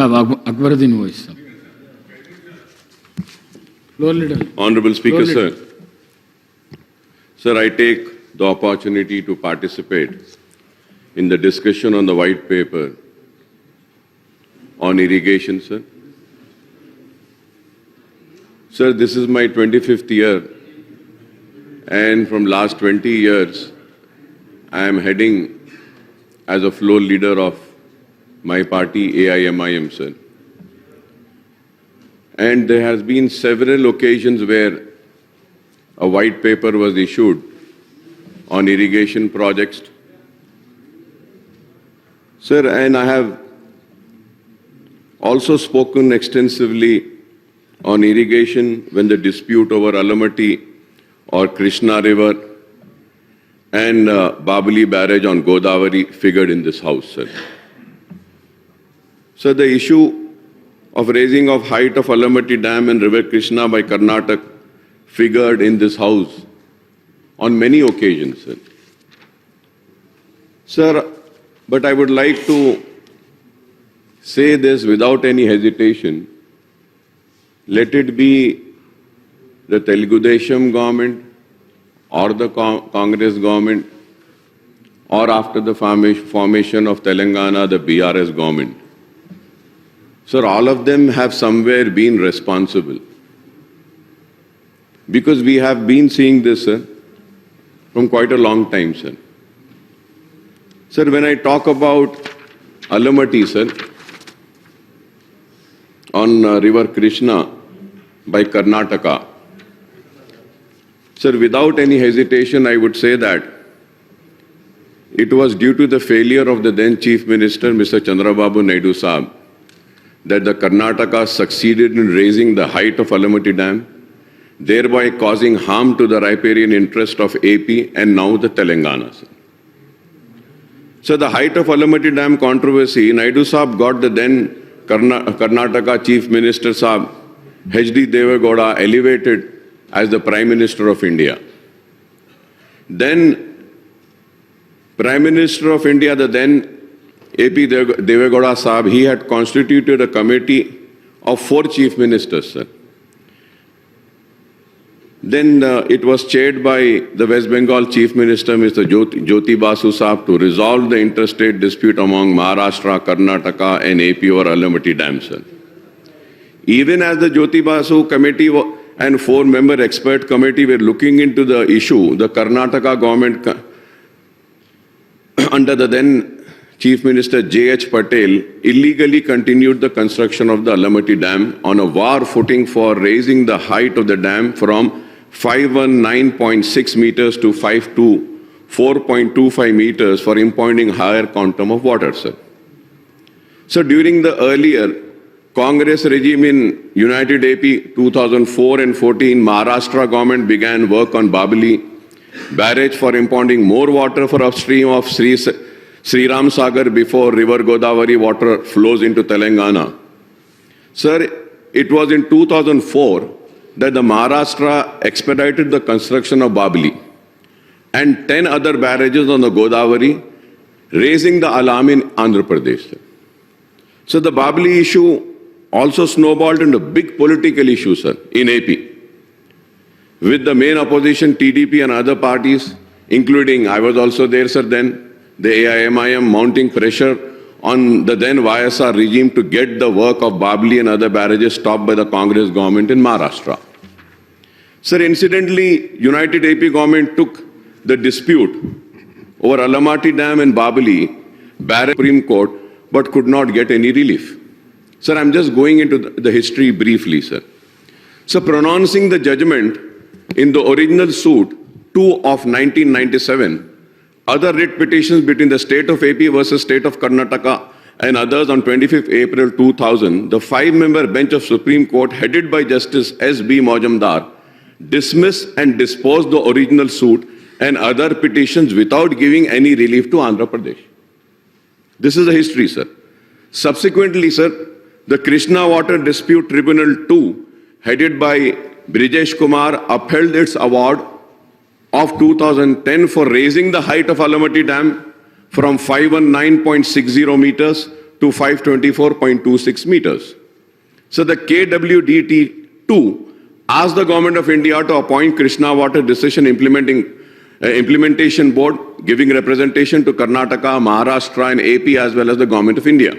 Akbaruddin Owaisi. Floor leader. Honorable Speaker, Floor leader. sir. Sir, I take the opportunity to participate in the discussion on the white paper on irrigation, sir. Sir, this is my 25th year, and from last 20 years, I am heading as a floor leader of my party, AIMIM, sir. And there has been several occasions where a white paper was issued on irrigation projects. Sir, and I have also spoken extensively on irrigation when the dispute over Alamati or Krishna River and Babali Barrage on Godavari figured in this house, sir. So the issue of raising of height of Alamati Dam and River Krishna by Karnataka figured in this house on many occasions, sir. Sir, but I would like to say this without any hesitation. Let it be the Telugu Desam government or the Congress government or after the formation of Telangana, the BRS government. Sir, all of them have somewhere been responsible. Because we have been seeing this, sir, from quite a long time, sir. Sir, when I talk about Alamati, sir, on River Krishna by Karnataka, sir, without any hesitation, I would say that it was due to the failure of the then Chief Minister, Mr. Chandrababu Naidu Saab, that the Karnataka succeeded in raising the height of Alamati Dam, thereby causing harm to the riparian interest of AP and now the Telangana. So the height of Alamati Dam controversy, Naidu Saab got the then Karnataka Chief Minister Saab, H.D. Devegowda, elevated as the Prime Minister of India. Then Prime Minister of India, the then AP Devegowda Saab, he had constituted a committee of 4 chief ministers, sir. Then it was chaired by the West Bengal Chief Minister, Mr. Jyoti Basu Saab, to resolve the interstate dispute among Maharashtra, Karnataka and AP over Alamati Dam, sir. Even as the Jyoti Basu committee and 4-member expert committee were looking into the issue, the Karnataka government under the then Chief Minister J.H. Patel illegally continued the construction of the Alamati Dam on a war footing for raising the height of the dam from 519.6 meters to 4.25 meters for impounding higher quantum of water, sir. So during the earlier Congress regime in United AP 2004 and 14, Maharashtra government began work on Babali Barrage for impounding more water for upstream of Sri Ram Sagar before River Godavari water flows into Telangana. Sir, it was in 2004 that the Maharashtra expedited the construction of Babali and 10 other barrages on the Godavari, raising the alarm in Andhra Pradesh. So the Babali issue also snowballed into a big political issue, sir, in AP, with the main opposition, TDP and other parties, including, I was also there, sir, then, the AIMIM mounting pressure on the then YSR regime to get the work of Babali and other barrages stopped by the Congress government in Maharashtra. Sir, incidentally, United AP government took the dispute over Alamati Dam and Babali barrage Supreme Court, but could not get any relief. Sir, I'm just going into the history briefly, sir. So, pronouncing the judgment in the original suit 2 of 1997, other writ petitions between the state of AP versus state of Karnataka and others on 25th April 2000, the 5-member bench of Supreme Court headed by Justice S.B. Majumdar dismissed and disposed the original suit and other petitions without giving any relief to Andhra Pradesh. This is the history, sir. Subsequently, sir, the Krishna Water Dispute Tribunal 2, headed by Brijesh Kumar, upheld its award of 2010 for raising the height of Alamati Dam from 519.60 meters to 524.26 meters. So the KWDT2 asked the Government of India to appoint Krishna Water Decision Implementation Board, giving representation to Karnataka, Maharashtra and AP as well as the Government of India.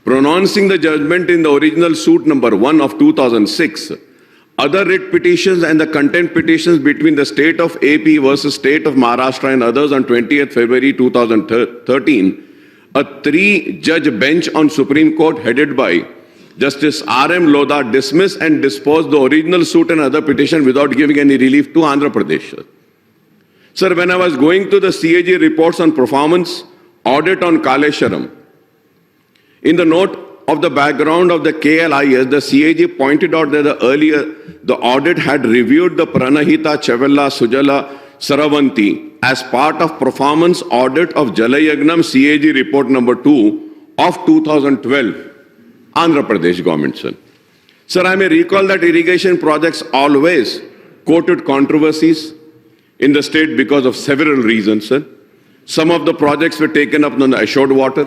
Pronouncing the judgment in the original suit number 1 of 2006, other writ petitions and the contempt petitions between the state of AP versus state of Maharashtra and others on 20th February 2013, a 3-judge bench on Supreme Court headed by Justice R.M. Lodha dismissed and disposed the original suit and other petition without giving any relief to Andhra Pradesh. Sir, when I was going through the CAG reports on performance audit on Kaleshwaram, in the note of the background of the KLIS, the CAG pointed out that the audit had reviewed the Pranahita, Chevella, Sujala, Saravanti as part of performance audit of Jalayagnam CAG report number 2 of 2012. Andhra Pradesh government, sir. Sir, I may recall that irrigation projects always quoted controversies in the state because of several reasons, sir. Some of the projects were taken up on the assured water,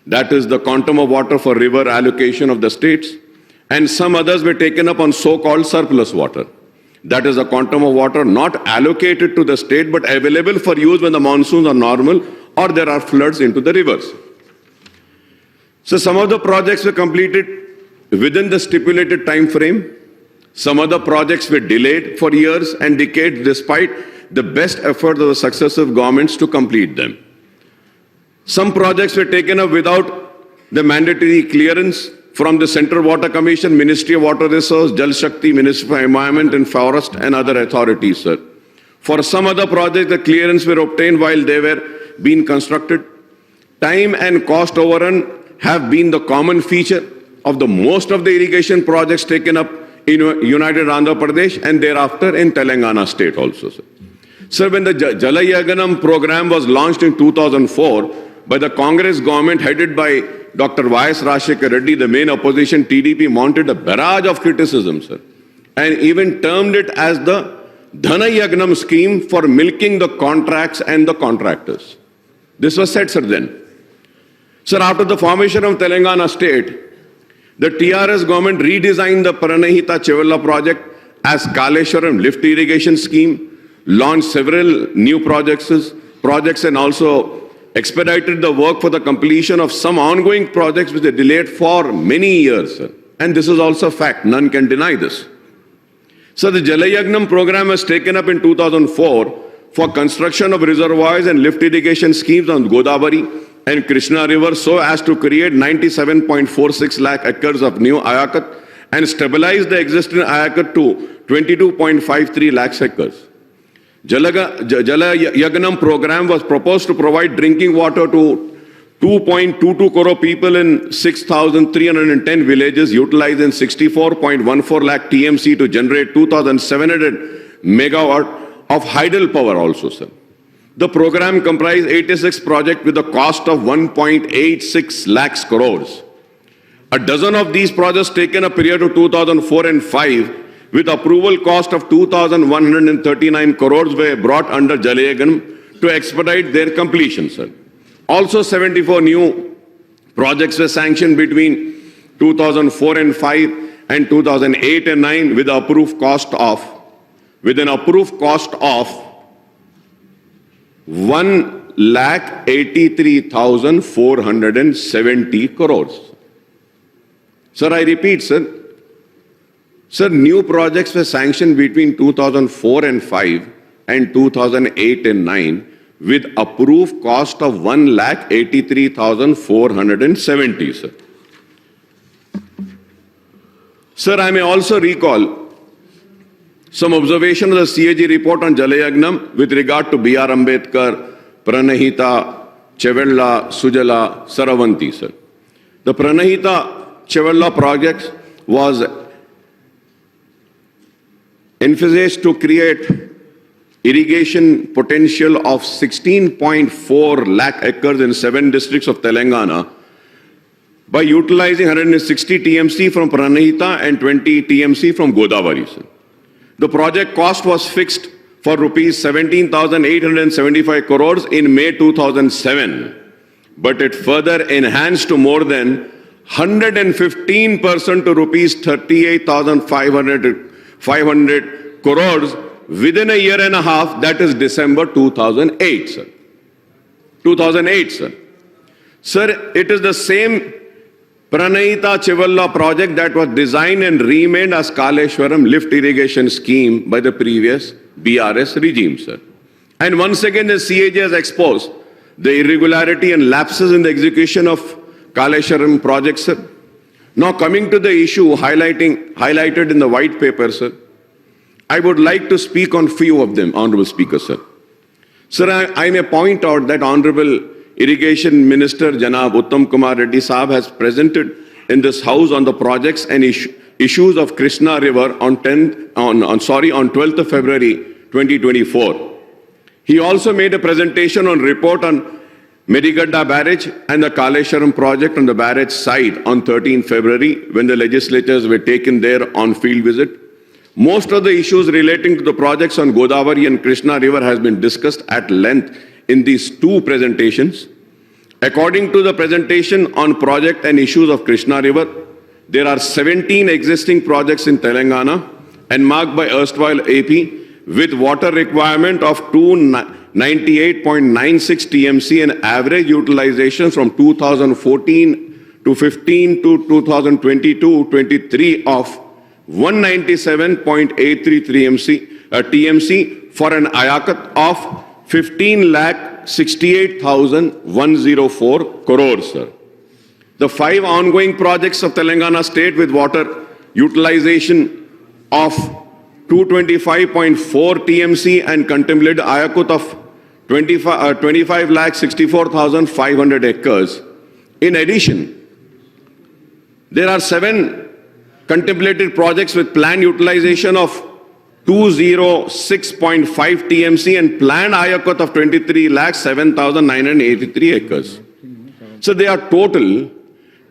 that is the quantum of water for river allocation of the states, and some others were taken up on so-called surplus water. That is a quantum of water not allocated to the state but available for use when the monsoons are normal or there are floods into the rivers. So some of the projects were completed within the stipulated time frame. Some other projects were delayed for years and decades despite the best efforts of the successive governments to complete them. Some projects were taken up without the mandatory clearance from the Central Water Commission, Ministry of Water Resources, Jal Shakti, Ministry for Environment and Forest and other authorities, sir. For some other projects, the clearance were obtained while they were being constructed. Time and cost overrun have been the common feature of the most of the irrigation projects taken up in United Andhra Pradesh and thereafter in Telangana state also, sir. Sir, when the Jalayagnam program was launched in 2004 by the Congress government headed by Dr. Y.S. Rajshekar Reddy, the main opposition TDP mounted a barrage of criticism, sir, and even termed it as the Dhanayagnam scheme for milking the contracts and the contractors. This was said, sir, then. Sir, after the formation of Telangana state, the TRS government redesigned the Pranahita Chevella project as Kaleshwaram lift irrigation scheme, launched several new projects and also expedited the work for the completion of some ongoing projects which were delayed for many years, sir. And this is also a fact, none can deny this. So the Jalayagnam program was taken up in 2004 for construction of reservoirs and lift irrigation schemes on Godavari and Krishna River so as to create 97.46 lakh acres of new ayakat and stabilize the existing ayakat to 22.53 lakh acres. Jalayagnam program was proposed to provide drinking water to 2.22 crore people in 6,310 villages, utilizing 64.14 lakh TMC to generate 2,700 megawatt of hydel power also, sir. The program comprised 86 projects with a cost of 1.86 lakhs crores. A dozen of these projects taken a period of 2004 and 5 with approval cost of 2,139 crores were brought under Jalayagnam to expedite their completion, sir. Also, 74 new projects were sanctioned between 2004 and 5 and 2008 and 9 with an approved cost of 1,83,470 crores. Sir, I repeat, sir. Sir, new projects were sanctioned between 2004 and 5 and 2008 and 9 with approved cost of 1,83,470, sir. Sir, I may also recall some observation of the CAG report on Jalayagnam with regard to B.R. Ambedkar, Pranahita, Chevella, Sujala, Saravanti, sir. The Pranahita Chevella project was envisaged to create irrigation potential of 16.4 lakh acres in 7 districts of Telangana by utilizing 160 TMC from Pranahita and 20 TMC from Godavari, sir. The project cost was fixed for rupees 17,875 crores in May 2007 but it further enhanced to more than 115% to rupees 38,500 crores within a year and a half, that is December 2008, sir. 2008, sir. Sir, it is the same Pranayita Chivalla project that was designed and renamed as Kaleshwaram lift irrigation scheme by the previous BRS regime, sir. And once again, the CAG has exposed the irregularity and lapses in the execution of Kaleshwaram project, sir. Now coming to the issue highlighted in the white paper, sir, I would like to speak on few of them, Honorable Speaker, sir. Sir, I may point out that Honorable Irrigation Minister Janab Uttam Kumar Reddy Saab has presented in this House on the projects and issues of Krishna River on 12th of February 2024. He also made a presentation on report on Medigadda Barrage and the Kaleshwaram project on the barrage site on 13th February when the legislators were taken there on field visit. Most of the issues relating to the projects on Godavari and Krishna River has been discussed at length in these two presentations. According to the presentation on project and issues of Krishna River, there are 17 existing projects in Telangana and marked by erstwhile AP with water requirement of 298.96 TMC and average utilization from 2014 to 15 to 2022-23 of 197.83 TMC for an ayakat of 15,68,104 crores, sir. The 5 ongoing projects of Telangana state with water utilization of 225.4 TMC and contemplated ayakut of 25,64,500 acres. In addition, there are 7 contemplated projects with planned utilization of 206.5 TMC and planned ayakut of 23,07,983 acres. So there are total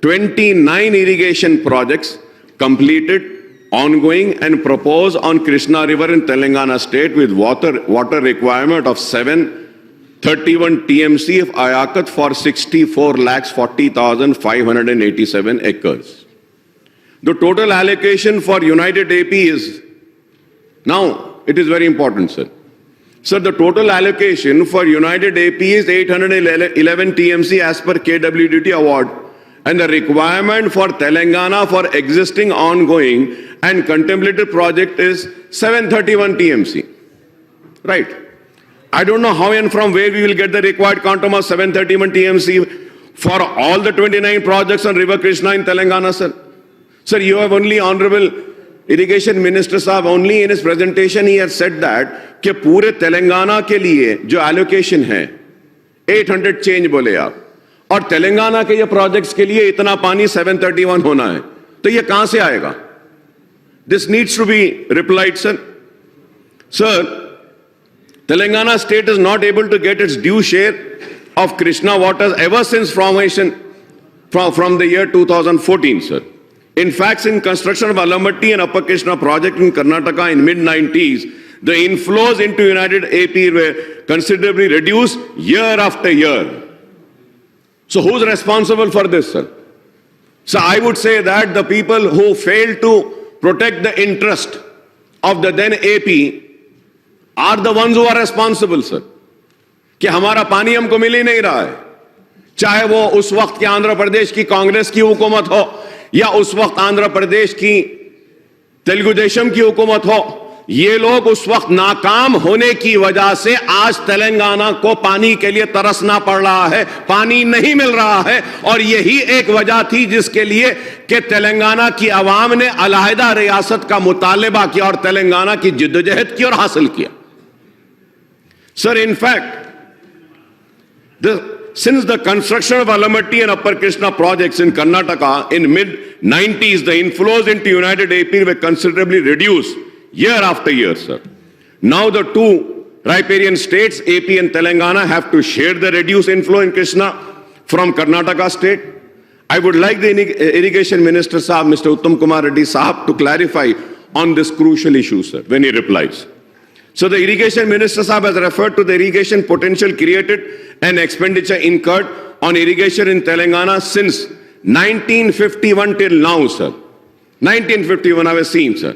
29 irrigation projects completed, ongoing and proposed on Krishna River in Telangana state with water requirement of 731 TMC of ayakat for 64,40,587 acres. The total allocation for United AP is, now it is very important, sir. Sir, the total allocation for United AP is 811 TMC as per KWDT award, and the requirement for Telangana for existing, ongoing and contemplated project is 731 TMC. Right. I don't know how and from where we will get the required quantum of 731 TMC for all the 29 projects on River Krishna in Telangana, sir. Sir, you have only Honorable Irrigation Minister Saab, only in his presentation he has said that कि पूरे तेलंगाना के लिए जो allocation है 800 change बोले आप, और तेलंगाना के ये projects के लिए इतना पानी 731 होना है, तो ये कहां से आएगा? This needs to be replied, sir. Sir, Telangana state is not able to get its due share of Krishna waters ever since formation from the year 2014, sir. In fact, in construction of Alamatti and Upper Krishna project in Karnataka in mid-90s, the inflows into United AP were considerably reduced year after year. So who's responsible for this, sir? So I would say that the people who failed to protect the interest of the then AP are the ones who are responsible, sir. कि हमारा पानी हमको मिल ही नहीं रहा है, चाहे वो उस वक्त के आंध्र प्रदेश की कांग्रेस की हुकूमत हो या उस वक्त आंध्र प्रदेश की तेलुगु देशम की हुकूमत हो। ये लोग उस वक्त नाकाम होने की वजह से आज तेलंगाना को पानी के लिए तरसना पड़ रहा है, पानी नहीं मिल रहा है, और यही एक वजह थी जिसके लिए कि तेलंगाना की आवाम ने अलहदा रियासत का मुतालबा किया और तेलंगाना की जिद्दोजहद की और हासिल किया। Sir, in fact, since the construction of Alamatti and Upper Krishna projects in Karnataka in mid-90s, the inflows into United AP were considerably reduced year after year, sir. Now the two riparian states, AP and Telangana, have to share the reduced inflow in Krishna from Karnataka state. I would like the Irrigation Minister, Saab, Mr. Uttam Kumar Reddy Saab, to clarify on this crucial issue, sir, when he replies. So the Irrigation Minister Saab has referred to the irrigation potential created and expenditure incurred on irrigation in Telangana since 1951 till now, sir. 1951 I was seeing, sir.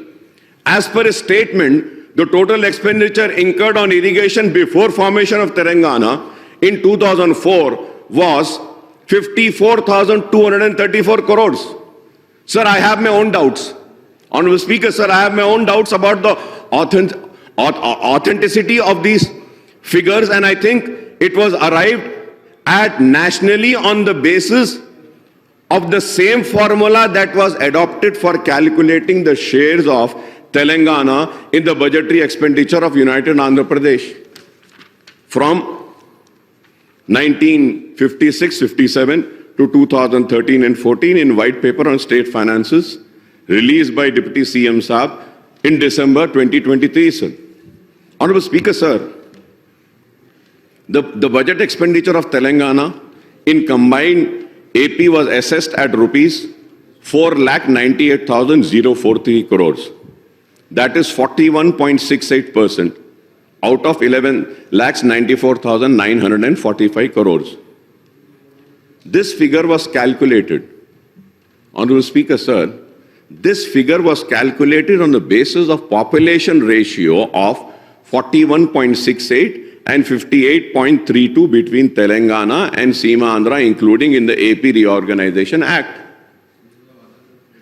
As per his statement, the total expenditure incurred on irrigation before formation of Telangana in 2004 was 54,234 crores. Sir, I have my own doubts. Honorable Speaker, sir, I have my own doubts about the authenticity of these figures, and I think it was arrived at nationally on the basis of the same formula that was adopted for calculating the shares of Telangana in the budgetary expenditure of United Andhra Pradesh from 1956-57 to 2013 and 14 in White Paper on State Finances released by Deputy CM Saab in December 2023, sir. Honorable Speaker, sir, the budget expenditure of Telangana in combined AP was assessed at rupees 4,98,043 crores. That is 41.68% out of 11,94,945 crores. This figure was calculated. Honorable Speaker, sir, this figure was calculated on the basis of population ratio of 41.68 and 58.32 between Telangana and Seema Andhra, including in the AP Reorganization Act.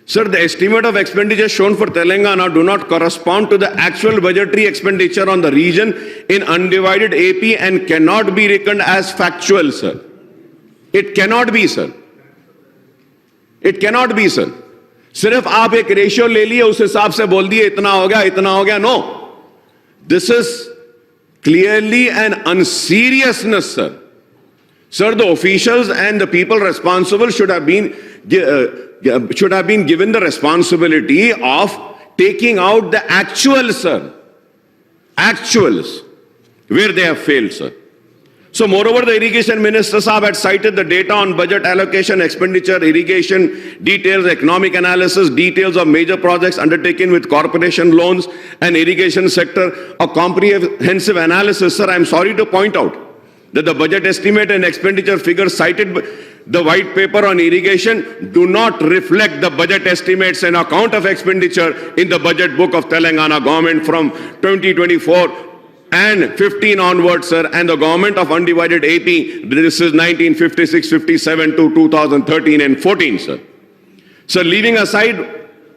Sir, the estimate of expenditure shown for Telangana do not correspond to the actual budgetary expenditure on the region in undivided AP and cannot be reckoned as factual, sir. It cannot be, sir. It cannot be, sir. सिर्फ आप एक ratio ले लिए उस हिसाब से बोल दिए इतना हो गया. No. This is clearly an unseriousness, sir. Sir, the officials and the people responsible should have been given the responsibility of taking out the actuals, sir. Actuals, where they have failed, sir. So moreover, the irrigation minister Saab had cited the data on budget allocation, expenditure, irrigation, details, economic analysis, details of major projects undertaken with corporation loans and irrigation sector, a comprehensive analysis. Sir, I am sorry to point out that the budget estimate and expenditure figures cited by the white paper on irrigation do not reflect the budget estimates and account of expenditure in the budget book of Telangana government from 2024 and 15 onwards, sir, and the government of undivided AP, this is 1956-57 to 2013 and 14, sir. So leaving aside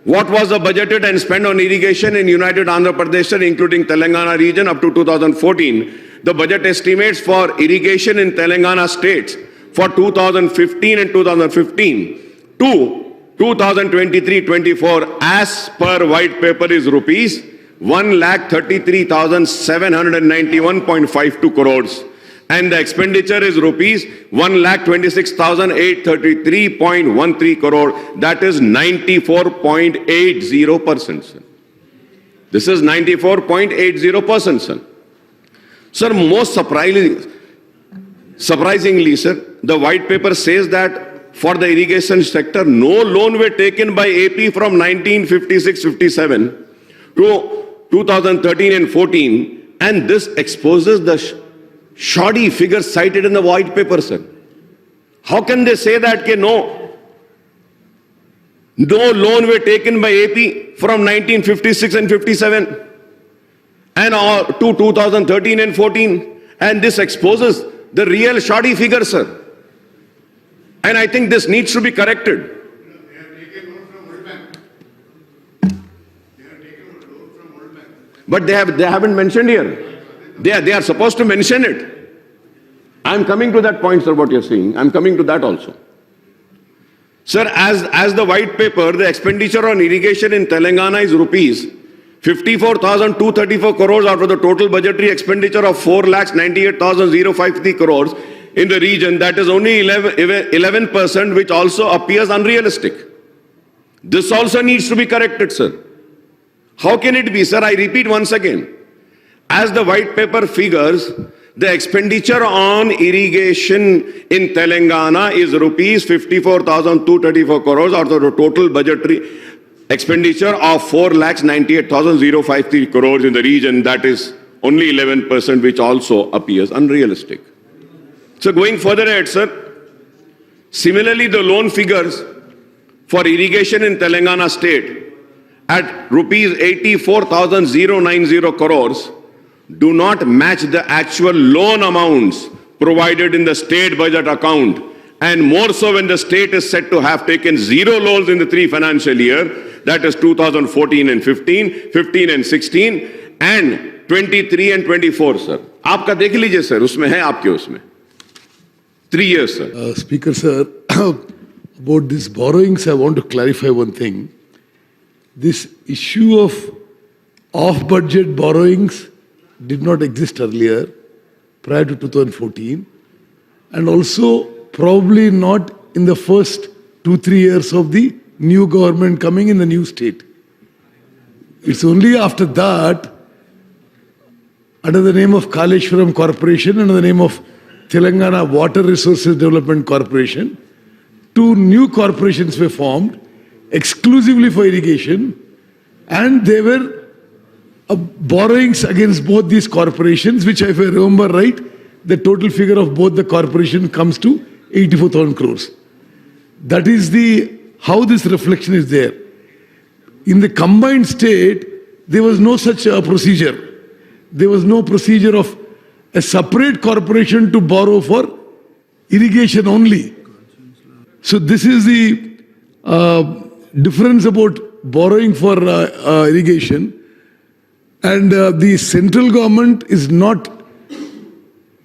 what was the budgeted and spent on irrigation in United Andhra Pradesh, sir, including Telangana region up to 2014, the budget estimates for irrigation in Telangana states for 2015 and 2015 to 2023-24 as per white paper is rupees 1,33,791.52 crores and the expenditure is rupees 1,26,833.13 crore. That is 94.80%, sir. This is 94.80%, sir. Sir, most surprisingly, sir, the white paper says that for the irrigation sector, no loan were taken by AP from 1956-57 to 2013 and 14, and this exposes the shoddy figures cited in the white paper, sir. How can they say that no loan were taken by AP from 1956 and 57 and to 2013 and 14, and this exposes the real shoddy figures, sir. And I think this needs to be corrected. But they haven't mentioned here. They are supposed to mention it. I'm coming to that point, sir, what you're saying. I'm coming to that also. Sir, as the white paper, the expenditure on irrigation in Telangana is rupees 54,234 crores out of the total budgetary expenditure of 4,98,053 crores in the region. That is only 11%, which also appears unrealistic. This also needs to be corrected, sir. How can it be, sir? I repeat once again. As the white paper figures, the expenditure on irrigation in Telangana is rupees 54,234 crores out of the total budgetary expenditure of 4,98,053 crores in the region. That is only 11%, which also appears unrealistic. So going further ahead, sir, Similarly, the loan figures for irrigation in Telangana state at rupees 84,090 crores do not match the actual loan amounts provided in the state budget account, and more so when the state is said to have taken zero loans in the 3 financial year, that is 2014 and 15, 15 and 16, and 23 and 24, sir. आपका देख लीजिए sir, उसमें है आपके उसमें 3 years, sir. Speaker, sir, about these borrowings, I want to clarify one thing. This issue of off-budget borrowings did not exist earlier, prior to 2014, and also probably not in the first 2-3 years of the new government coming in the new state. It's only after that, under the name of Kaleshwaram Corporation, under the name of Telangana Water Resources Development Corporation, 2 new corporations were formed exclusively for irrigation, and they were borrowings against both these corporations, which, if I remember right, the total figure of both the corporation comes to 84,000 crores. That is how this reflection is there. In the combined state, there was no such procedure. There was no procedure of a separate corporation to borrow for irrigation only. So this is the difference about borrowing for irrigation. And the central government is not,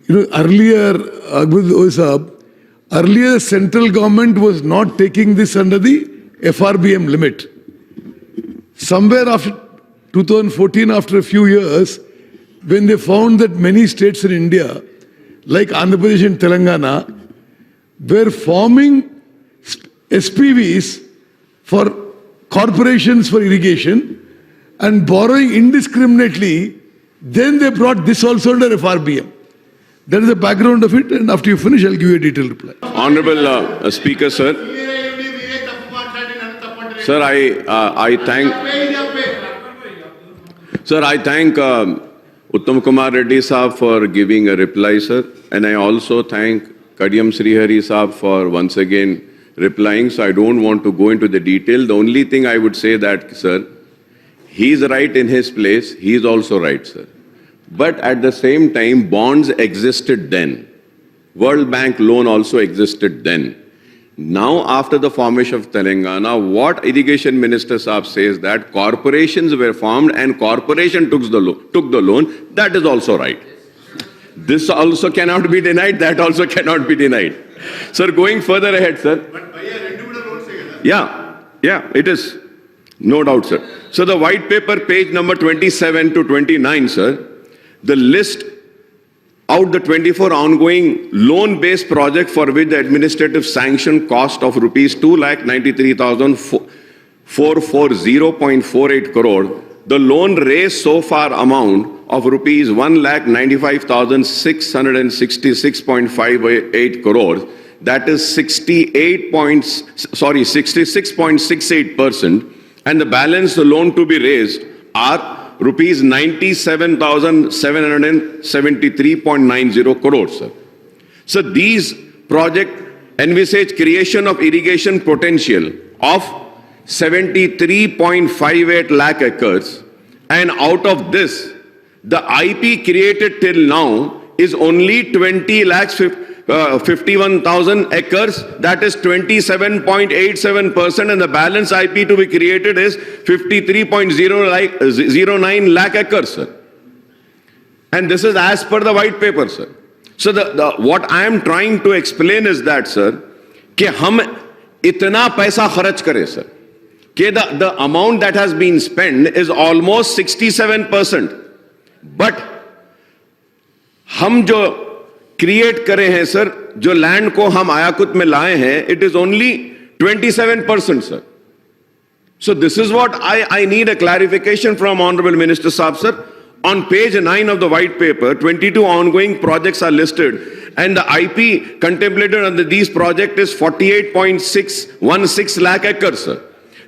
earlier, earlier the central government was not taking this under the FRBM limit. Somewhere after 2014, after a few years, when they found that many states in India, like Andhra Pradesh and Telangana, were forming SPVs for corporations for irrigation and borrowing indiscriminately, then they brought this also under FRBM. That is the background of it, and after you finish, I'll give you a detailed reply. Honorable Speaker, sir. Sir, I thank Uttam Kumar Reddy Saab for giving a reply, sir. And I also thank Kadiyam Srihari Saab for once again replying. So I don't want to go into the detail. The only thing I would say that, sir, he's right in his place. He's also right, sir. But at the same time, bonds existed then. World Bank loan also existed then. Now, after the formation of Telangana, what Irrigation Minister Saab says that corporations were formed and corporation took the loan, that is also right. This also cannot be denied, that also cannot be denied. Sir, going further ahead, sir. Yeah, it is. No doubt, sir. So the white paper, page number 27 to 29, sir, the list out the 24 ongoing loan-based project for which the administrative sanction cost of rupees 2,93,440.48 crore, the loan raised so far amount of rupees 1,95,666.58 crores, that is 66.68%, and the balance the loan to be raised are rupees 97,773.90 crores, sir. So these projects envisage creation of irrigation potential of 73.58 lakh acres, and out of this, the IP created till now is only 20 lakhs 51,000 acres, that is 27.87%, and the balance IP to be created is 53.09 lakh acres, sir. And this is as per the white paper, sir. So what I am trying to explain is that, sir, कि हम इतना पैसा खर्च करें, sir, कि the amount that has been spent is almost 67%, but हम जो create करे हैं सर, जो लैंड को हम आयाकुत में लाए हैं, it is only 27%, sir. So this is what I need a clarification from Honorable Minister Saab, sir. On page 9 of the white paper, 22 ongoing projects are listed, and the IP contemplated under these projects is 48.616 lakh acres, sir.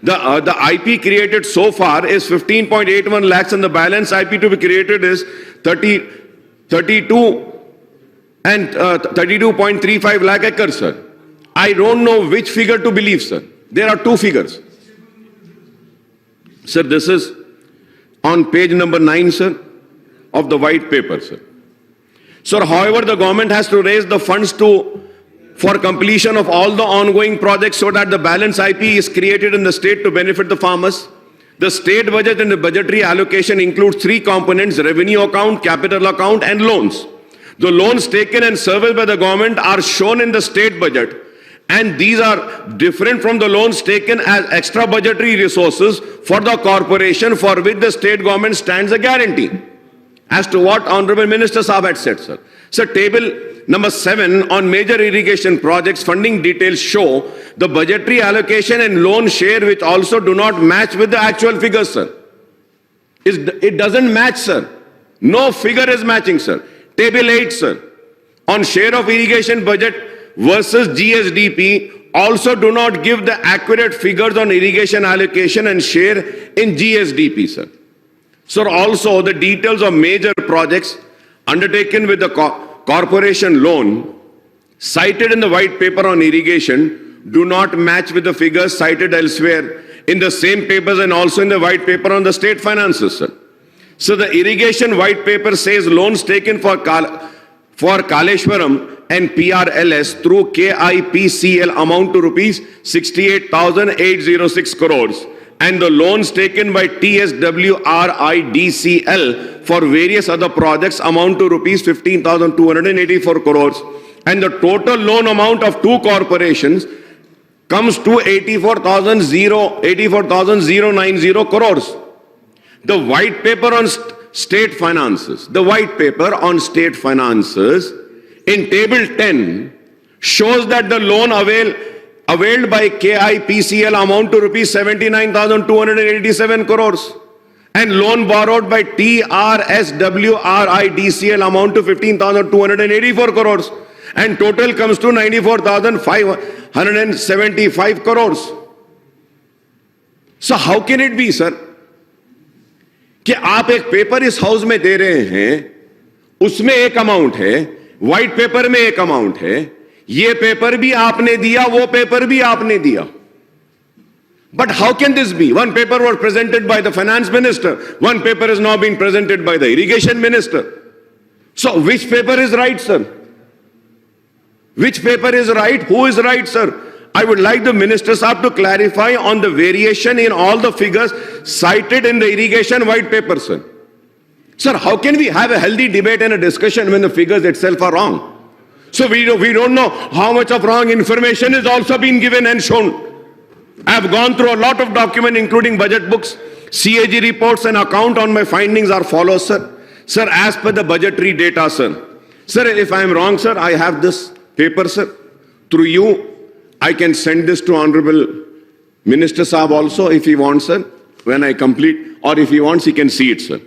The IP created so far is 15.81 lakhs, and the balance IP to be created is 32.35 lakh acres, sir. I don't know which figure to believe, sir. There are two figures. Sir, this is on page number 9, sir, of the white paper, sir. Sir, however, the government has to raise the funds for completion of all the ongoing projects so that the balance IP is created in the state to benefit the farmers. The state budget and the budgetary allocation includes three components: revenue account, capital account, and loans. The loans taken and serviced by the government are shown in the state budget, and these are different from the loans taken as extra budgetary resources for the corporation, for which the state government stands a guarantee. As to what Honorable Minister Saab had said, sir. Sir, table number 7 on major irrigation projects funding details show the budgetary allocation and loan share, which also do not match with the actual figures, sir. It doesn't match, sir. No figure is matching, sir. Table 8, sir, on share of irrigation budget versus GSDP also do not give the accurate figures on irrigation allocation and share in GSDP, sir. Sir, also the details of major projects undertaken with the corporation loan cited in the white paper on irrigation do not match with the figures cited elsewhere in the same papers and also in the white paper on the state finances, sir. So the irrigation white paper says loans taken for Kaleshwaram and PRLS through KIPCL amount to rupees 68,806 crores. And the loans taken by TSWRIDCL for various other projects amount to rupees 15,284 crores. And the total loan amount of two corporations comes to 84,090 crores. The white paper on state finances, in table 10 shows that the loan availed by KIPCL amount to rupees 79,287 crores, and loan borrowed by TRSWRIDCL amount to 15,284 crores, and total comes to 94,575 crores. So how can it be, sir, कि आप एक paper इस house में दे रहे हैं, उसमें एक amount है, व्हाइट पेपर में एक अमाउंट है, ये पेपर भी आपने दिया, वो पेपर भी आपने दिया. But how can this be? One paper was presented by the finance minister, one paper is now being presented by the irrigation minister. So which paper is right, sir? Which paper is right? Who is right, sir? I would like the minister sahab to clarify on the variation in all the figures cited in the irrigation white paper, sir. Sir, how can we have a healthy debate and a discussion when the figures itself are wrong? So we don't know how much of wrong information is also being given and shown. I have gone through a lot of documents, including budget books, CAG reports, and account on my findings are follows, sir. Sir, as per the budgetary data, sir. Sir, if I am wrong, sir, I have this paper, sir. Through you, I can send this to Honorable Minister Saab also if he wants, sir, when I complete, or if he wants, he can see it, sir.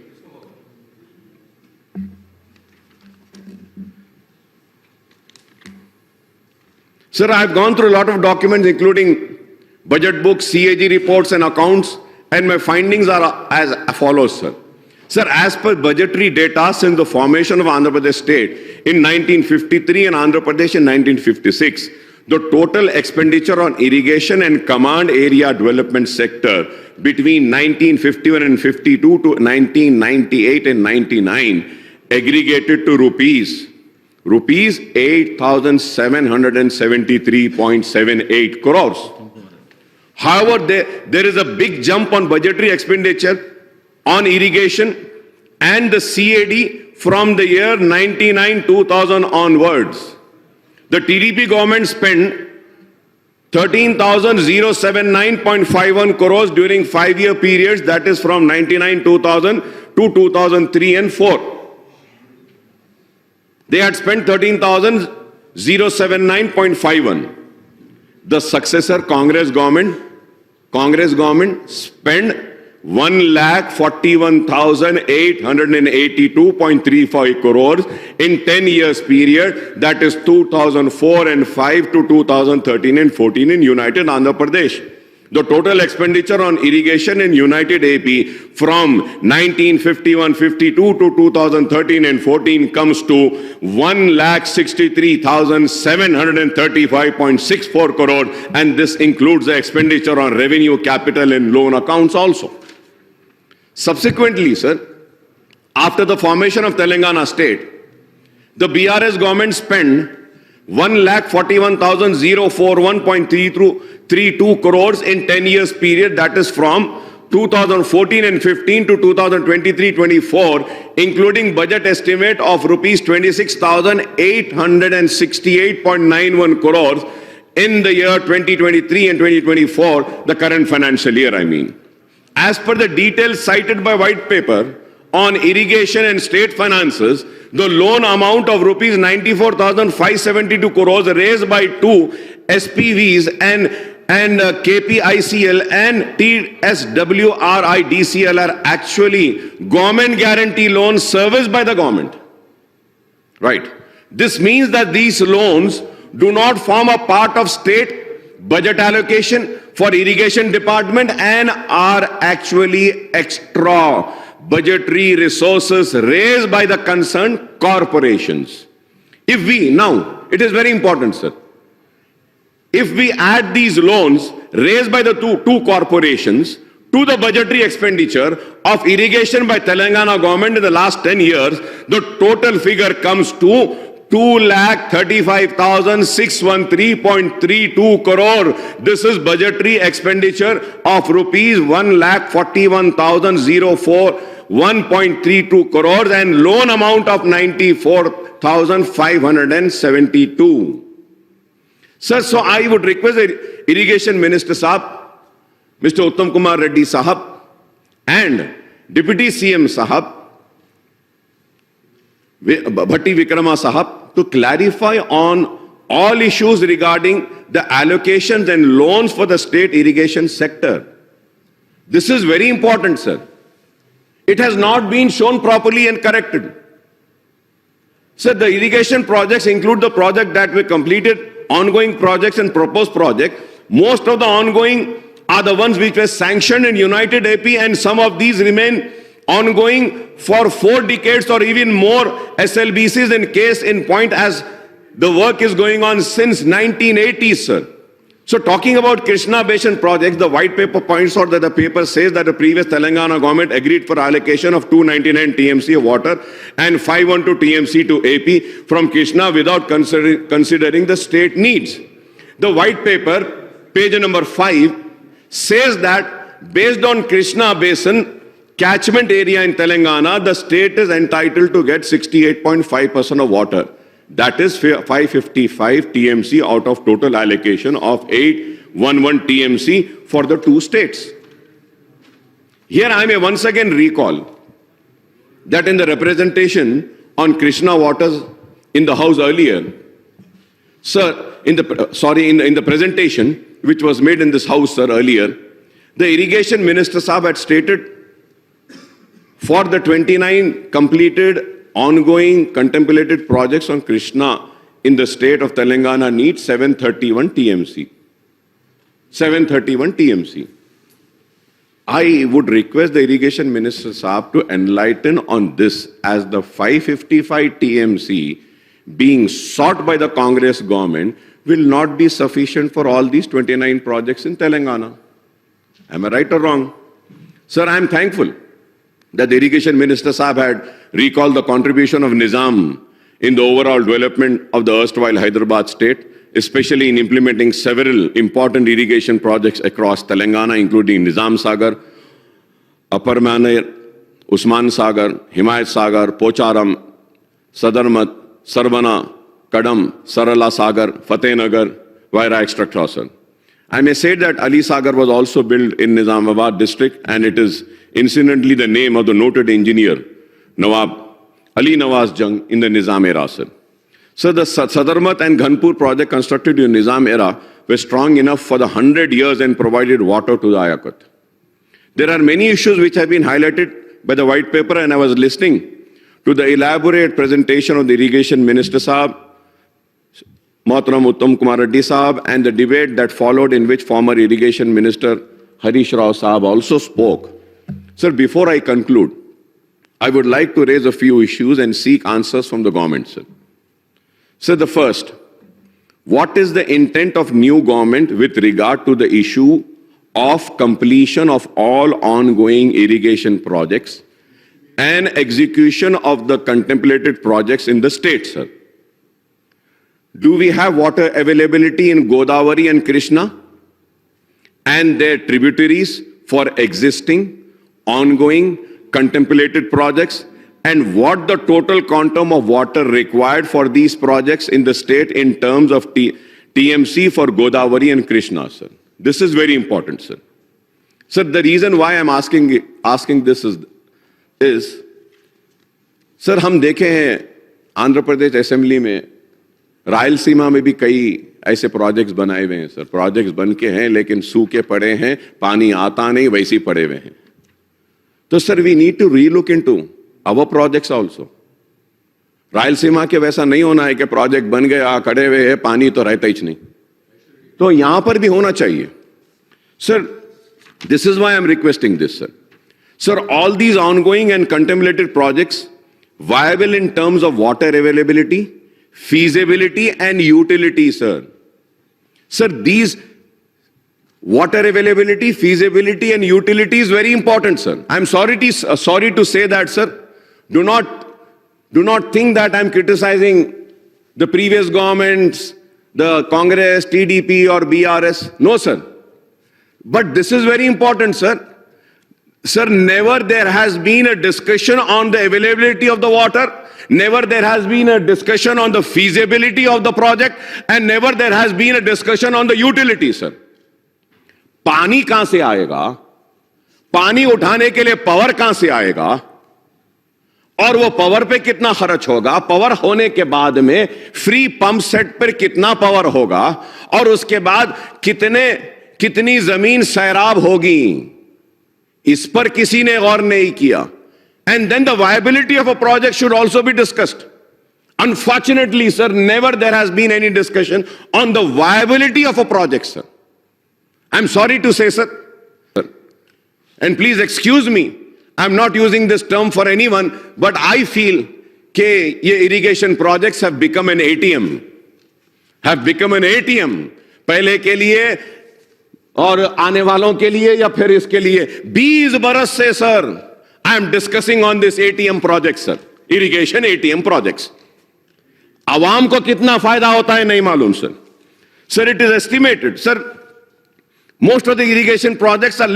Sir, I have gone through a lot of documents, including budget books, CAG reports, and accounts, and my findings are as follows, sir. Sir, as per budgetary data since the formation of Andhra Pradesh state in 1953 and Andhra Pradesh in 1956, the total expenditure on irrigation and command area development sector between 1951 and 52 to 1998 and 99 aggregated to rupees 8,773.78 crores. However, there is a big jump on budgetary expenditure on irrigation and the CAD from the year 99-2000 onwards. The TDP government spent 13,079.51 crores during 5-year periods, that is from 99-2000 to 2003 and 4. They had spent 13,079.51. The successor Congress government spent 1,41,882.35 crores in 10 years period, that is 2004 and 5 to 2013 and 14 in United Andhra Pradesh. The total expenditure on irrigation in United AP from 1951-52 to 2013 and 14 comes to 1,63,735.64 crore, and this includes the expenditure on revenue, capital and loan accounts also. Subsequently, sir, after the formation of Telangana state, the BRS government spent 1,41,041.32 crores in 10 years period, that is from 2014 and 15 to 2023-24, including budget estimate of rupees 26,868.91 crores in the year 2023 and 2024, the current financial year, I mean. As per the details cited by white paper on irrigation and state finances, the loan amount of rupees 94,572 crores raised by two SPVs and KPICL and TSWRIDCL are actually government guarantee loans serviced by the government. Right. This means that these loans do not form a part of state budget allocation for irrigation department and are actually extra budgetary resources raised by the concerned corporations. If we, now, it is very important, sir. If we add these loans raised by the two corporations to the budgetary expenditure of irrigation by Telangana government in the last 10 years, the total figure comes to 2,35,613.32 crore. This is budgetary expenditure of rupees 1,41,041.32 crores and loan amount of 94,572. Sir, so I would request the Irrigation Minister Sahab, Mr. Uttam Kumar Reddy Sahab and Deputy CM Sahab, Bhatti Vikrama Sahab, to clarify on all issues regarding the allocations and loans for the state irrigation sector. This is very important, sir. It has not been shown properly and corrected. Sir, the irrigation projects include the project that we completed, ongoing projects and proposed projects. Most of the ongoing are the ones which were sanctioned in United AP, and some of these remain ongoing for 4 decades or even more SLBCs in point, as the work is going on since 1980s, sir. So talking about Krishna Basin projects, the white paper points out that the paper says that the previous Telangana government agreed for allocation of 299 TMC of water and 512 TMC to AP from Krishna without considering the state needs. The white paper, page number 5, says that based on Krishna Basin catchment area in Telangana, the state is entitled to get 68.5% of water. That is 555 TMC out of total allocation of 811 TMC for the 2 states. Here I may once again recall that in the representation on Krishna waters in the house earlier, sir, in the presentation which was made in this house, sir, earlier, the Irrigation Minister Sahab had stated for the 29 completed ongoing contemplated projects on Krishna in the state of Telangana need 731 TMC. 731 TMC. I would request the Irrigation Minister Sahab to enlighten on this, as the 555 TMC being sought by the Congress government will not be sufficient for all these 29 projects in Telangana. Am I right or wrong? Sir, I am thankful that the Irrigation Minister Sahab had recalled the contribution of Nizam in the overall development of the erstwhile Hyderabad state, especially in implementing several important irrigation projects across Telangana, including Nizam Sagar, Upper Maner, Usman Sagar, Himayat Sagar, Pocharam, Sadarmat, Sarvana, Kadam, Sarala Sagar, Fatehnagar, Vaira, etc. I may say that Ali Sagar was also built in Nizamabad district, and it is incidentally the name of the noted engineer Nawab Ali Nawaz Jung in the Nizam era, sir. So the Sadarmat and Ghanpur project constructed in Nizam era were strong enough for the 100 years and provided water to the Ayakat. There are many issues which have been highlighted by the white paper, and I was listening to the elaborate presentation of the Irrigation Minister Sahab Mohtaram Uttam Kumar Reddy Saab, and the debate that followed, in which former Irrigation Minister Harish Rao Saab also spoke. Sir, before I conclude, I would like to raise a few issues and seek answers from the government, sir. Sir, the first, what is the intent of new government with regard to the issue of completion of all ongoing irrigation projects and execution of the contemplated projects in the state, sir? Do we have water availability in Godavari and Krishna and their tributaries for existing, ongoing, contemplated projects, and what the total quantum of water required for these projects in the state in terms of TMC for Godavari and Krishna, sir? This is very important, sir. Sir, the reason why I'm asking this is, sir, हम देखे हैं Andhra Pradesh assembly में, रायलसीमा में भी कई ऐसे projects बनाए हुए हैं, सर. प्रोजेक्ट्स बन के हैं लेकिन सूखे पड़े हैं, पानी आता नहीं, वैसे ही पड़े हुए हैं. तो sir, we need to relook into our projects also. Rayalaseema के वैसा नहीं होना है कि प्रोजेक्ट बन गया, खड़े हुए हैं, पानी तो रहता ही नहीं. तो यहां पर भी होना चाहिए. Sir, this is why I'm requesting this, sir. Sir, all these ongoing and contemplated projects viable in terms of water availability, feasibility and utility, sir. Sir, these water availability, feasibility and utility is very important, sir. I'm sorry to say that, sir. Do not think that I'm criticizing the previous governments, the Congress, TDP or BRS. No, sir. But this is very important, sir. Sir, never there has been a discussion on the availability of the water, never there has been a discussion on the feasibility of the project, and never there has been a discussion on the utility, sir. पानी कहां से आएगा, पानी उठाने के लिए power कहां से आएगा, और वो पावर पे कितना खर्च होगा, पावर होने के बाद में फ्री पंप सेट पर कितना पावर होगा, और उसके बाद कितनी जमीन सैराब होगी, इस पर किसी ने गौर नहीं किया. And then the viability of a project should also be discussed. Unfortunately, sir, never there has been any discussion on the viability of a project, sir. I'm sorry to say, sir. And please excuse me, I'm not using this term for anyone, but I feel that ye irrigation projects have become an ATM. Have become an ATM. पहले के लिए और आने वालों के लिए या फिर इसके लिए 20 बरस से, sir, I am discussing on this ATM project, sir. Irrigation ATM projects. आवाम को कितना फायदा होता है नहीं मालूम, sir. Sir, it is estimated, sir, most of the irrigation projects are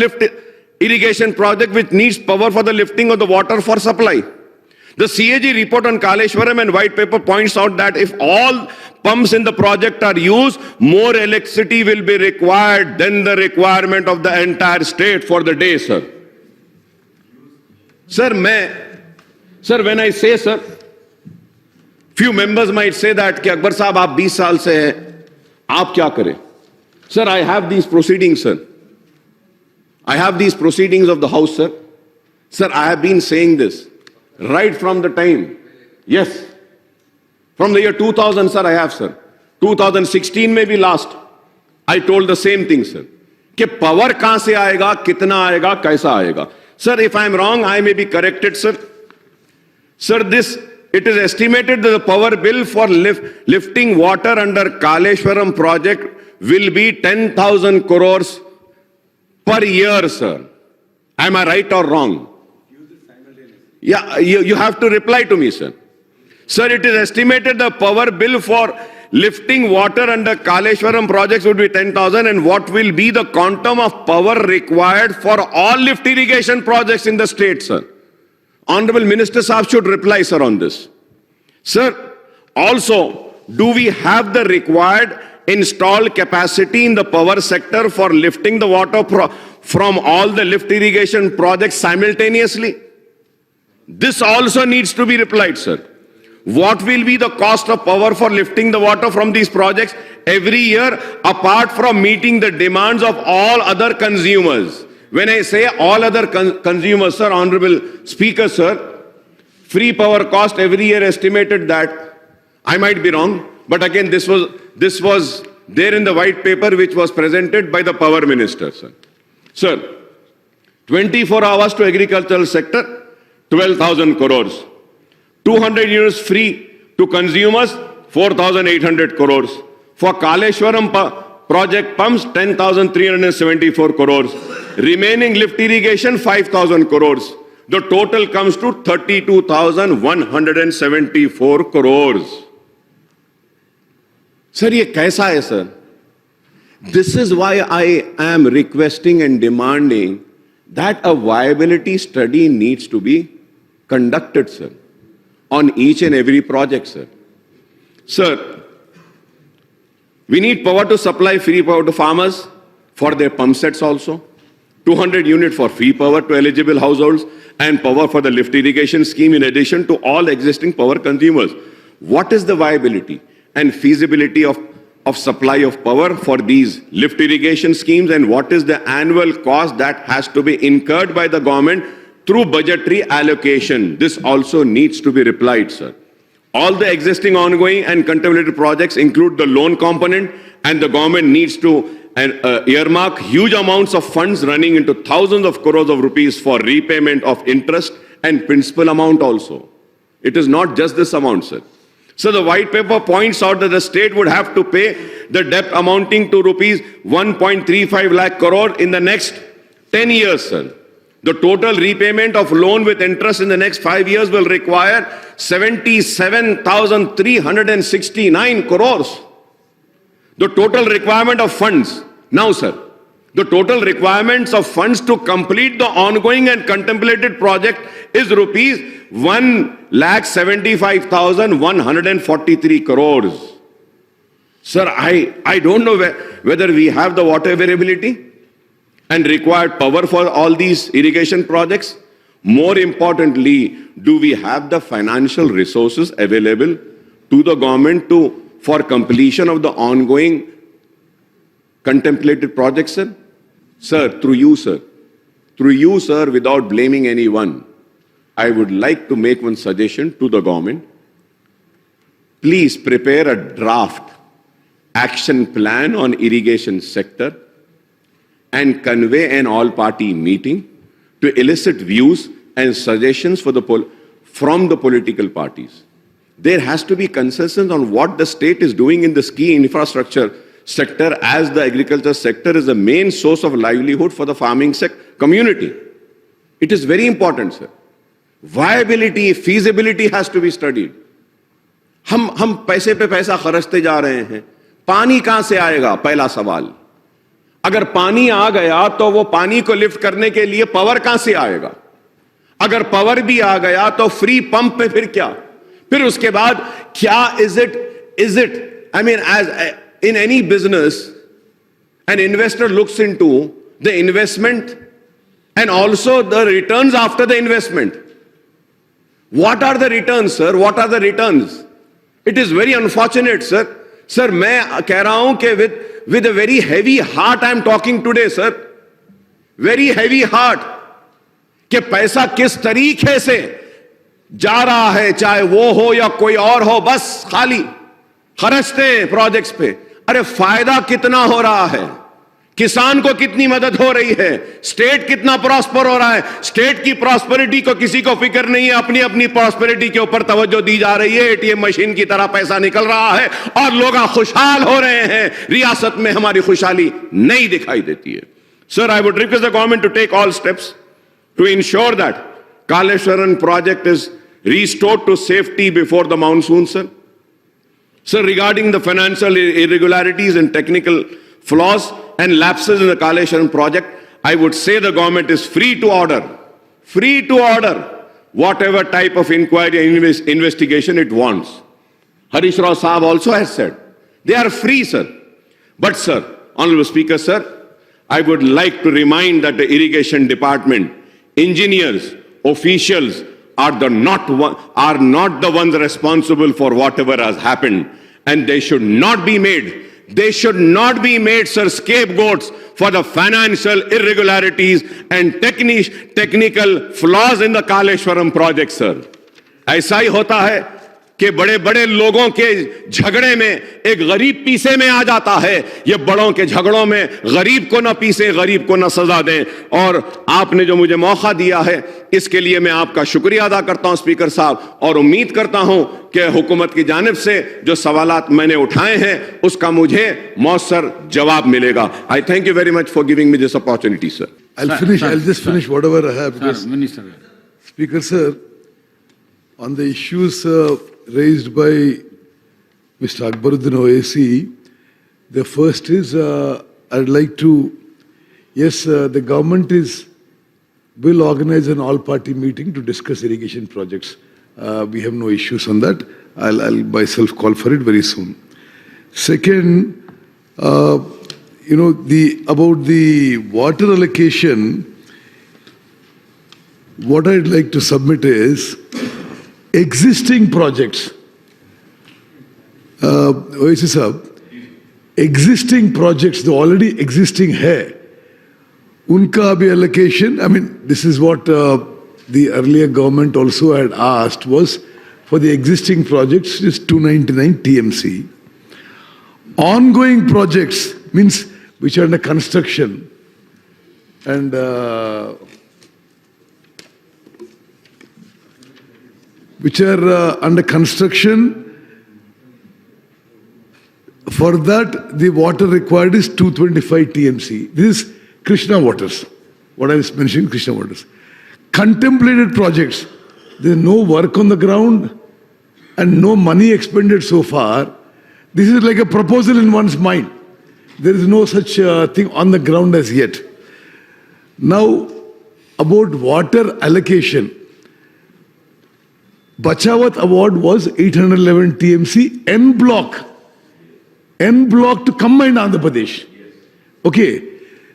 irrigation project which needs power for the lifting of the water for supply. The CAG report on Kaleshwaram and white paper points out that if all pumps in the project are used, more electricity will be required than the requirement of the entire state for the day, sir. Sir, when I say, sir, few members might say that कि अकबर साहब आप 20 साल से हैं, आप क्या करें? Sir, I have these proceedings, sir. I have these proceedings of the House, sir. Sir, I have been saying this right from the time. Yes. From the year 2000, sir, I have, sir. 2016 में भी last. I told the same thing, sir. कि power कहां से आएगा, कितना आएगा, कैसा आएगा. Sir, if I am wrong, I may be corrected, sir. Sir, it is estimated that the power bill for lifting water under Kaleshwaram project will be 10,000 crores per year, sir. Am I right or wrong? Yeah, you have to reply to me, sir. Sir, it is estimated the power bill for lifting water under Kaleshwaram projects would be 10,000, and what will be the quantum of power required for all lift irrigation projects in the state, sir? Honorable Minister Saab should reply, sir, on this. Sir, also, do we have the required installed capacity in the power sector for lifting the water from all the lift irrigation projects simultaneously? This also needs to be replied, sir. What will be the cost of power for lifting the water from these projects every year, apart from meeting the demands of all other consumers? When I say all other consumers, sir, Honorable Speaker, sir, free power cost every year estimated that, I might be wrong, but again, this was was there in the white paper which was presented by the power minister, sir. Sir, 24 hours to agricultural sector, 12,000 crores. 200 units free to consumers, 4,800 crores. For Kaleshwaram project pumps, 10,374 crores. Remaining lift irrigation, 5,000 crores. The total comes to 32,174 crores. Sir, ये कैसा है, sir? This is why I am requesting and demanding that a viability study needs to be conducted, sir, on each and every project, sir. Sir, we need power to supply free power to farmers for their pump sets also. 200 units for free power to eligible households and power for the lift irrigation scheme in addition to all existing power consumers. What is the viability and feasibility of supply of power for these lift irrigation schemes, and what is the annual cost that has to be incurred by the government through budgetary allocation? This also needs to be replied, sir. All the existing ongoing and contemplated projects include the loan component, and the government needs to earmark huge amounts of funds running into thousands of crores of rupees for repayment of interest and principal amount also. It is not just this amount, sir. So the white paper points out that the state would have to pay the debt amounting to rupees 1.35 lakh crore in the next 10 years, sir. The total repayment of loan with interest in the next 5 years will require 77,369 crores. The total requirement of funds, now sir, the total requirements of funds to complete the ongoing and contemplated project is rupees 1,75,143 crores. Sir, I don't know whether we have the water availability and required power for all these irrigation projects. More importantly, do we have the financial resources available to the government for completion of the ongoing contemplated projects, sir? Sir, through you, sir, without blaming anyone, I would like to make one suggestion to the government. Please prepare a draft action plan on irrigation sector and convey an all-party meeting to elicit views and suggestions from the political parties. There has to be consensus on what the state is doing in the key infrastructure sector, as the agriculture sector is the main source of livelihood for the farming community. It is very important, sir. Viability, feasibility has to be studied. हम पैसे पे पैसा खर्चते जा रहे हैं. पानी कहां से आएगा? पहला सवाल. अगर पानी आ गया तो वो पानी को लिफ्ट करने के लिए पावर कहां से आएगा? अगर पावर भी आ गया तो फ्री पंप पे फिर क्या? फिर उसके बाद क्या is it I mean, as in any business, an investor looks into the investment and also the returns after the investment. What are the returns, sir? What are the returns? It is very unfortunate, sir. Sir, मैं कह रहा हूं कि with a very heavy heart I am talking today, sir. Very heavy heart. कि पैसा किस तरीके से जा रहा है, चाहे वो हो या कोई और हो, बस खाली खर्चते हैं प्रोजेक्ट्स पे. अरे फायदा कितना हो रहा है? किसान को कितनी मदद हो रही है? स्टेट कितना प्रॉस्पर हो रहा है? स्टेट की प्रॉस्पेरिटी को किसी को फिक्र नहीं है. अपनी अपनी प्रॉस्पेरिटी के ऊपर तवज्जो दी जा रही है. एटीएम मशीन की तरह पैसा निकल रहा है और लोग खुशहाल हो रहे हैं. रियासत में हमारी खुशहाली नहीं दिखाई देती है. Sir, I would request the government to take all steps to ensure that Kaleshwaram project is restored to safety before the monsoon, sir. Sir, regarding the financial irregularities and technical flaws and lapses in the Kaleshwaram project, I would say the government is free to order whatever type of inquiry and investigation it wants. Harish Rao Saab also has said they are free, sir. But sir, Honorable Speaker, sir, I would like to remind that the irrigation department, engineers, officials are not the ones responsible for whatever has happened, and they should not be made, sir, scapegoats for the financial irregularities and technical flaws in the Kaleshwaram project, sir. ऐसा ही होता है कि बड़े बड़े लोगों के झगड़े में एक गरीब पीछे में आ जाता है, ये बड़ों के झगड़ों में गरीब को ना पीसे, गरीब को ना सजा दें। और आपने जो मुझे मौका दिया है इसके लिए मैं आपका शुक्रिया अदा करता हूं स्पीकर साहब, और उम्मीद करता हूं कि हुकूमत की जानिब से जो सवालात मैंने उठाए हैं उसका मुझे मौसर जवाब मिलेगा। आई thank you very much for giving me this opportunity sir. I'll just finish whatever I have. Sir, Minister. Speaker sir, on the issues raised by Mr. Akbaruddin Owaisi, the first is I'd like to, yes, the government will organize an all-party meeting to discuss irrigation projects. We have no issues on that. I'll myself call for it very soon. Second, about the water allocation, what I'd like to submit is existing projects. Owaisi sahab, existing projects, the already existing hai, unka abhi allocation, I mean, this is what the earlier government also had asked, was for the existing projects is 299 TMC. Ongoing projects means which are under construction and which are under construction, for that the water required is 225 TMC. This is Krishna waters. What I was mentioning, Krishna waters. Contemplated projects, there is no work on the ground and no money expended so far. This is like a proposal in one's mind. There is no such thing on the ground as yet. Now, about water allocation, Bachawat award was 811 TMC N block to combined Andhra Pradesh. Okay,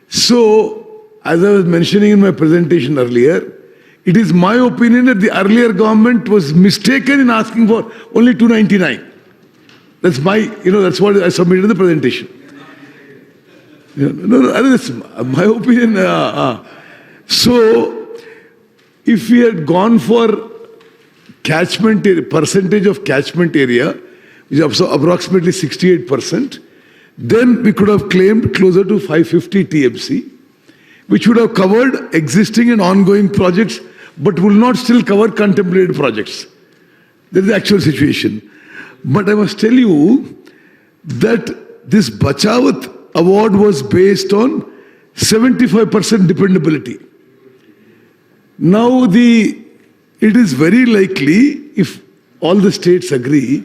so as I was mentioning in my presentation earlier, it is my opinion that the earlier government was mistaken in asking for only 299. That's my, that's what I submitted in the presentation. No, that's my opinion. So, if we had gone for catchment area, percentage of catchment area, which is approximately 68%, then we could have claimed closer to 550 TMC, which would have covered existing and ongoing projects, but will not still cover contemplated projects. That is the actual situation. But I must tell you that this Bachawat award was based on 75% dependability. Now it is very likely, if all the states agree,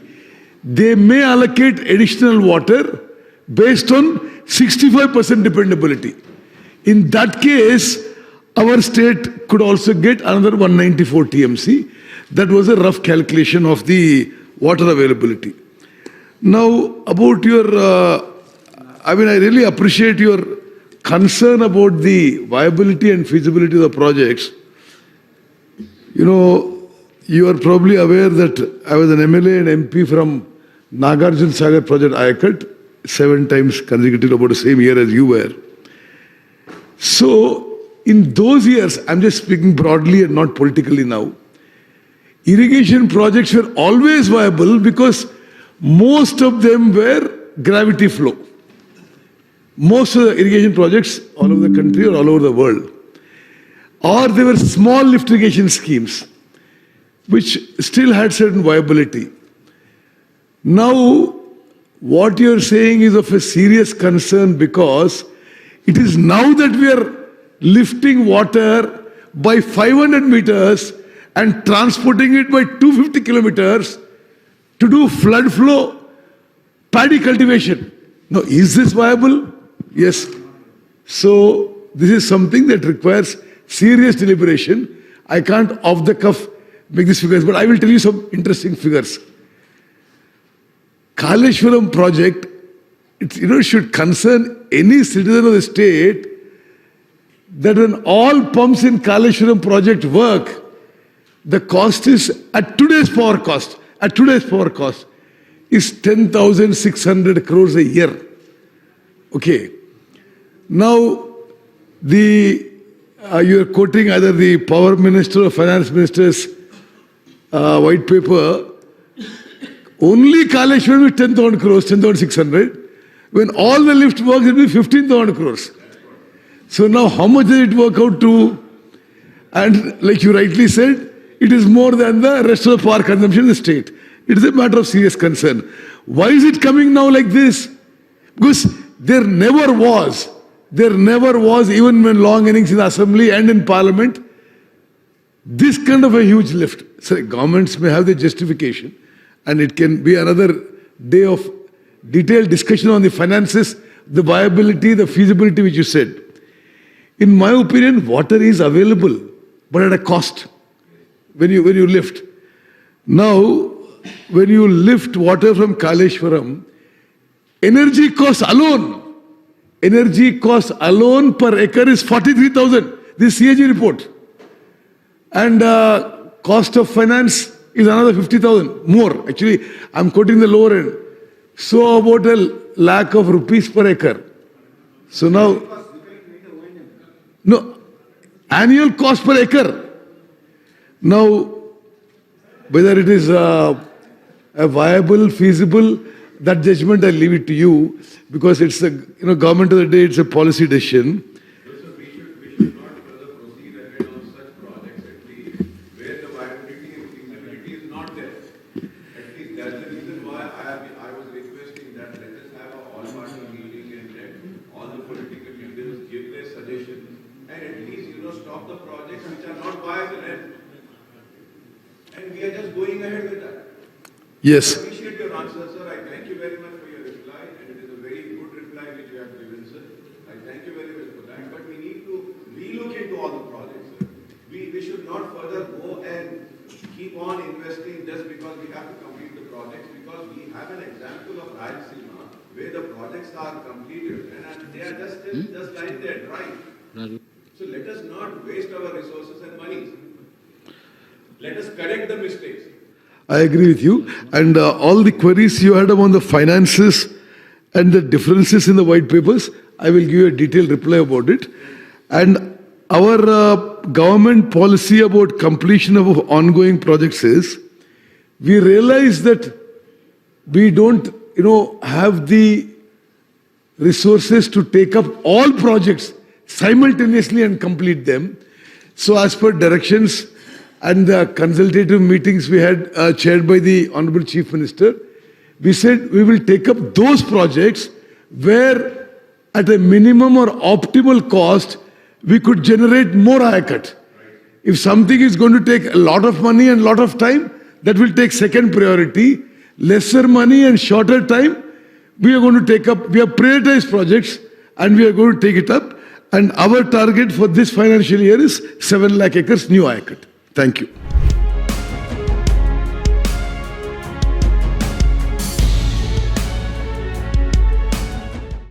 they may allocate additional water based on 65% dependability. In that case, our state could also get another 194 TMC. That was a rough calculation of the water availability. Now, about your, I really appreciate your concern about the viability and feasibility of the projects. You are probably aware that I was an MLA and MP from Nagarjun Sagar project Ayakat, 7 times consecutive about the same year as you were. So, in those years, I'm just speaking broadly and not politically now, irrigation projects were always viable because most of them were gravity flow. Most of the irrigation projects all over the country or all over the world, or they were small lift irrigation schemes which still had certain viability. Now, what you're saying is of a serious concern because it is now that we are lifting water by 500 meters and transporting it by 250 kilometers to do flood flow paddy cultivation. Now, is this viable? Yes. So, this is something that requires serious deliberation. I can't off the cuff make these figures, but I will tell you some interesting figures. Kaleshwaram project, it should concern any citizen of the state that when all pumps in Kaleshwaram project work, the cost is at today's power cost is 10,600 crores a year. Okay. Now, you are quoting either the power minister or finance minister's white paper. Only Kaleshwaram is 10,000 crores, 10,600. When all the lift works, it will be 15,000 crores. So now how much does it work out to? And like you rightly said, it is more than the rest of the power consumption in the state. It is a matter of serious concern. Why is it coming now like this? Because there never was, even when long innings in the assembly and in parliament, this kind of a huge lift. So governments may have the justification, and it can be another day of detailed discussion on the finances, the viability, the feasibility which you said. In my opinion, water is available, but at a cost when you lift. Now, when you lift water from Kaleshwaram, energy cost alone per acre is 43,000. This CAG report. And cost of finance is another 50,000 more. Actually, I'm quoting the lower end. So about a lakh of rupees per acre. So now, no, annual cost per acre. Now, whether it is a viable, feasible, that judgment I leave it to you, because it's the government of the day. It's a policy decision. We should not further proceed ahead on such projects, at least where the viability and feasibility is not there. At least that's the reason why I was requesting that let us have an all-party meeting and let all the political leaders give their suggestions and at least stop the projects which are not viable. And we are just going ahead with that. Yes. I appreciate your answer, sir. I thank you very much for your reply, and it is a very good reply which you have given, sir. I thank you very much for that. But we need to relook into all the projects, sir. We should not further go and keep on investing just because we have to complete the projects, because we have an example of Rayalaseema where the projects are completed and they are just lying there dry. So let us not waste our resources and money. Let us correct the mistakes. I agree with you. And all the queries you had about the finances and the differences in the white papers, I will give you a detailed reply about it. And our government policy about completion of ongoing projects is, we realize that we don't, have the resources to take up all projects simultaneously and complete them. So as per directions and the consultative meetings we had chaired by the Honorable Chief Minister, we said we will take up those projects where at a minimum or optimal cost, we could generate more haircut. If something is going to take a lot of money and a lot of time, that will take second priority. Lesser money and shorter time, we are going to take up, we have prioritized projects and we are going to take it up. And our target for this financial year is 7 lakh acres new haircut. Thank you.